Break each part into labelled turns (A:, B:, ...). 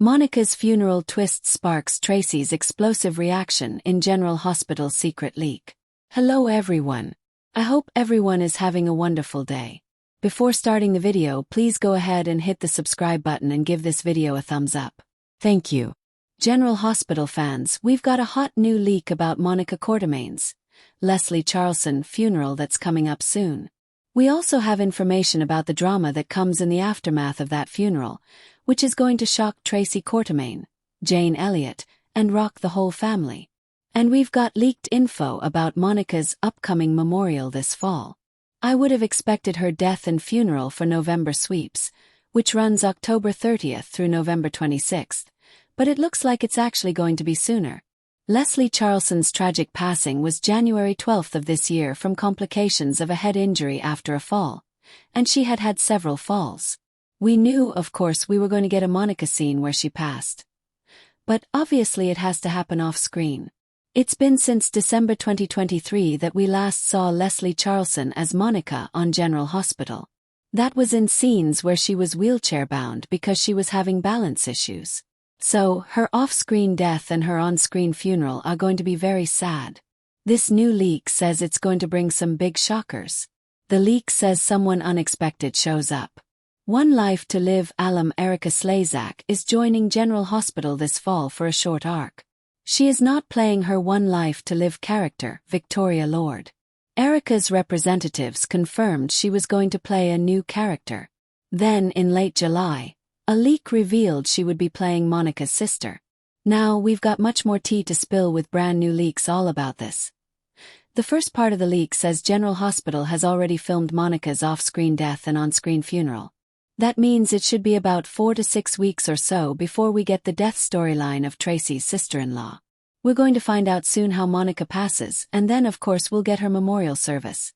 A: Monica's funeral twist sparks Tracy's explosive reaction in General Hospital's secret leak. Hello everyone. I hope everyone is having a wonderful day. Before starting the video, please go ahead and hit the subscribe button and give this video a thumbs up. Thank you. General Hospital fans, we've got a hot new leak about Monica Quartermain's Leslie Charlson funeral that's coming up soon. We also have information about the drama that comes in the aftermath of that funeral, which is going to shock Tracy Quartermain, Jane Elliott, and rock the whole family. And we've got leaked info about Monica's upcoming memorial this fall. I would have expected her death and funeral for November sweeps, which runs October 30th through November 26th, but it looks like it's actually going to be sooner. Leslie Charlson's tragic passing was January 12th of this year from complications of a head injury after a fall, and she had had several falls. We knew, of course, we were going to get a Monica scene where she passed. But obviously it has to happen off-screen. It's been since December 2023 that we last saw Leslie Charlson as Monica on General Hospital. That was in scenes where she was wheelchair-bound because she was having balance issues. So, her off-screen death and her on-screen funeral are going to be very sad. This new leak says it's going to bring some big shockers. The leak says someone unexpected shows up. One Life to Live alum Erica Slezak is joining General Hospital this fall for a short arc. She is not playing her One Life to Live character, Victoria Lord. Erica's representatives confirmed she was going to play a new character. Then, in late July, a leak revealed she would be playing Monica's sister. Now, we've got much more tea to spill with brand new leaks all about this. The first part of the leak says General Hospital has already filmed Monica's off-screen death and on-screen funeral. That means it should be about 4 to 6 weeks or so before we get the death storyline of Tracy's sister-in-law. We're going to find out soon how Monica passes, and then of course we'll get her memorial service.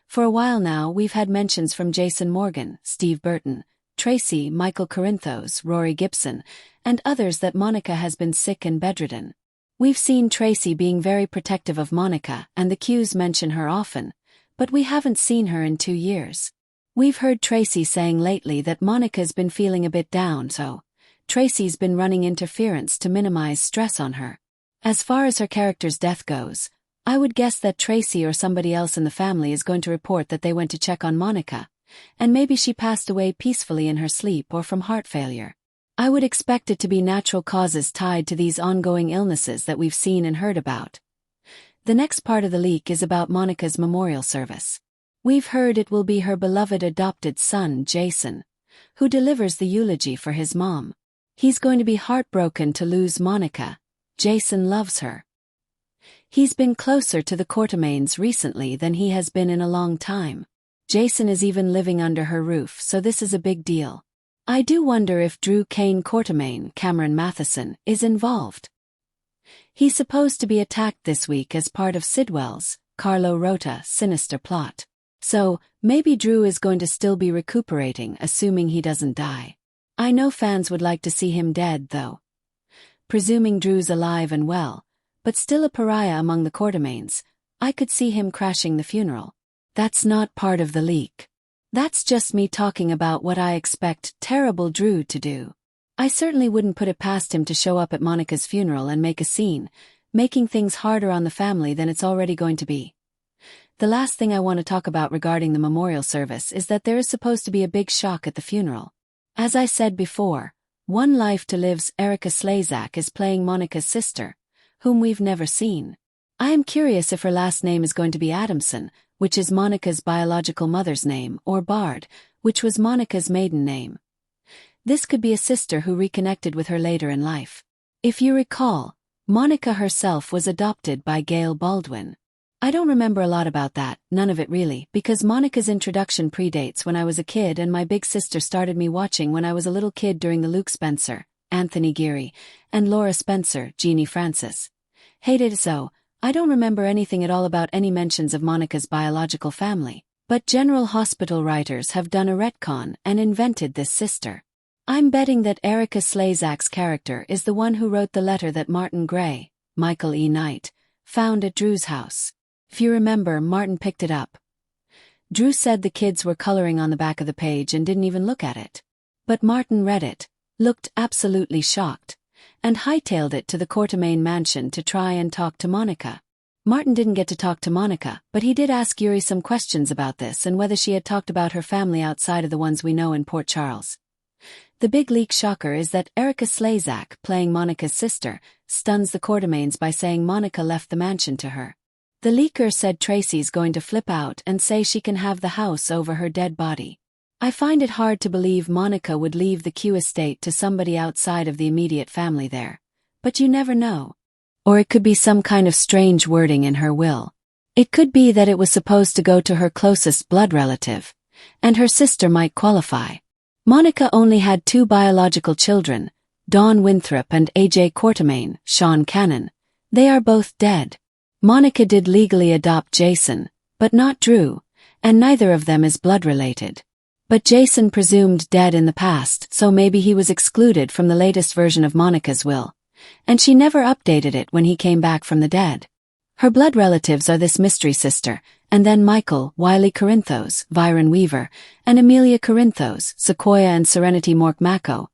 A: For a while now we've had mentions from Jason Morgan, Steve Burton, Tracy, Michael Corinthos, Rory Gibson, and others that Monica has been sick and bedridden. We've seen Tracy being very protective of Monica, and the cues mention her often, but we haven't seen her in 2 years. We've heard Tracy saying lately that Monica's been feeling a bit down, so Tracy's been running interference to minimize stress on her. As far as her character's death goes, I would guess that Tracy or somebody else in the family is going to report that they went to check on Monica, and maybe she passed away peacefully in her sleep or from heart failure. I would expect it to be natural causes tied to these ongoing illnesses that we've seen and heard about. The next part of the leak is about Monica's memorial service. We've heard it will be her beloved adopted son, Jason, who delivers the eulogy for his mom. He's going to be heartbroken to lose Monica. Jason loves her. He's been closer to the Quartermains recently than he has been in a long time. Jason is even living under her roof, so this is a big deal. I do wonder if Drew Kane Quartermain, Cameron Matheson, is involved. He's supposed to be attacked this week as part of Sidwell's, Carlo Rota, sinister plot. So, maybe Drew is going to still be recuperating, assuming he doesn't die. I know fans would like to see him dead, though. Presuming Drew's alive and well, but still a pariah among the Quartermains, I could see him crashing the funeral. That's not part of the leak. That's just me talking about what I expect terrible Drew to do. I certainly wouldn't put it past him to show up at Monica's funeral and make a scene, making things harder on the family than it's already going to be. The last thing I want to talk about regarding the memorial service is that there is supposed to be a big shock at the funeral. As I said before, One Life to Live's Erica Slezak is playing Monica's sister, whom we've never seen. I am curious if her last name is going to be Adamson, which is Monica's biological mother's name, or Bard, which was Monica's maiden name. This could be a sister who reconnected with her later in life. If you recall, Monica herself was adopted by Gail Baldwin. I don't remember a lot about that, none of it really, because Monica's introduction predates when I was a kid and my big sister started me watching when I was a little kid during the Luke Spencer, Anthony Geary, and Laura Spencer, Jeannie Francis. Hated so, I don't remember anything at all about any mentions of Monica's biological family, but General Hospital writers have done a retcon and invented this sister. I'm betting that Erica Slezak's character is the one who wrote the letter that Martin Gray, Michael E. Knight, found at Drew's house. If you remember, Martin picked it up. Drew said the kids were coloring on the back of the page and didn't even look at it. But Martin read it, looked absolutely shocked, and hightailed it to the Quartermain mansion to try and talk to Monica. Martin didn't get to talk to Monica, but he did ask Yuri some questions about this and whether she had talked about her family outside of the ones we know in Port Charles. The big leak shocker is that Erica Slezak, playing Monica's sister, stuns the Quartermains by saying Monica left the mansion to her. The leaker said Tracy's going to flip out and say she can have the house over her dead body. I find it hard to believe Monica would leave the Q estate to somebody outside of the immediate family there. But you never know. Or it could be some kind of strange wording in her will. It could be that it was supposed to go to her closest blood relative, and her sister might qualify. Monica only had 2 biological children, Dawn Winthrop and A.J. Quartermain, Sean Cannon. They are both dead. Monica did legally adopt Jason, but not Drew, and neither of them is blood-related. But Jason presumed dead in the past, so maybe he was excluded from the latest version of Monica's will, and she never updated it when he came back from the dead. Her blood relatives are this mystery sister, and then Michael, Wiley Corinthos, Viren Weaver, and Amelia Corinthos, Sequoia and Serenity Mork-Mako.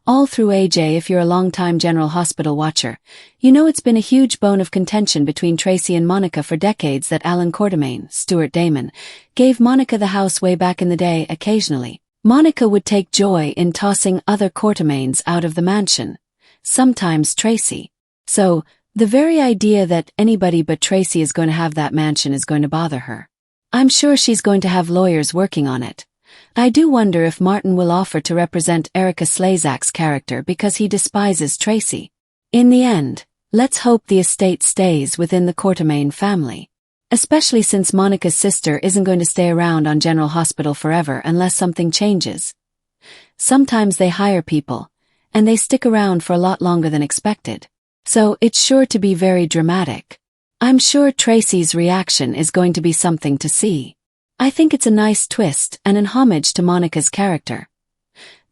A: All through AJ. If you're a long-time General Hospital watcher, you know it's been a huge bone of contention between Tracy and Monica for decades that Alan Quartermain, Stuart Damon, gave Monica the house way back in the day. Occasionally, Monica would take joy in tossing other Quartermains out of the mansion, sometimes Tracy. So, the very idea that anybody but Tracy is going to have that mansion is going to bother her. I'm sure she's going to have lawyers working on it. I do wonder if Martin will offer to represent Erica Slezak's character because he despises Tracy. In the end, let's hope the estate stays within the Quartermain family. Especially since Monica's sister isn't going to stay around on General Hospital forever unless something changes. Sometimes they hire people, and they stick around for a lot longer than expected. So it's sure to be very dramatic. I'm sure Tracy's reaction is going to be something to see. I think it's a nice twist and an homage to Monica's character.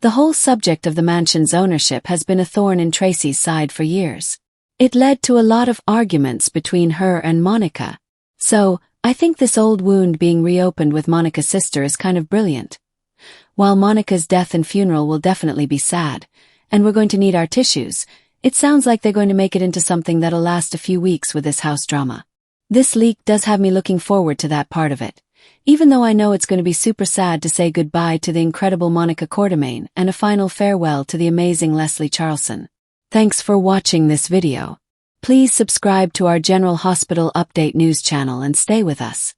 A: The whole subject of the mansion's ownership has been a thorn in Tracy's side for years. It led to a lot of arguments between her and Monica. So, I think this old wound being reopened with Monica's sister is kind of brilliant. While Monica's death and funeral will definitely be sad, and we're going to need our tissues, it sounds like they're going to make it into something that'll last a few weeks with this house drama. This leak does have me looking forward to that part of it, even though I know it's going to be super sad to say goodbye to the incredible Monica Quartermain and a final farewell to the amazing Leslie Charlson. Thanks for watching this video. Please subscribe to our General Hospital Update news channel and stay with us.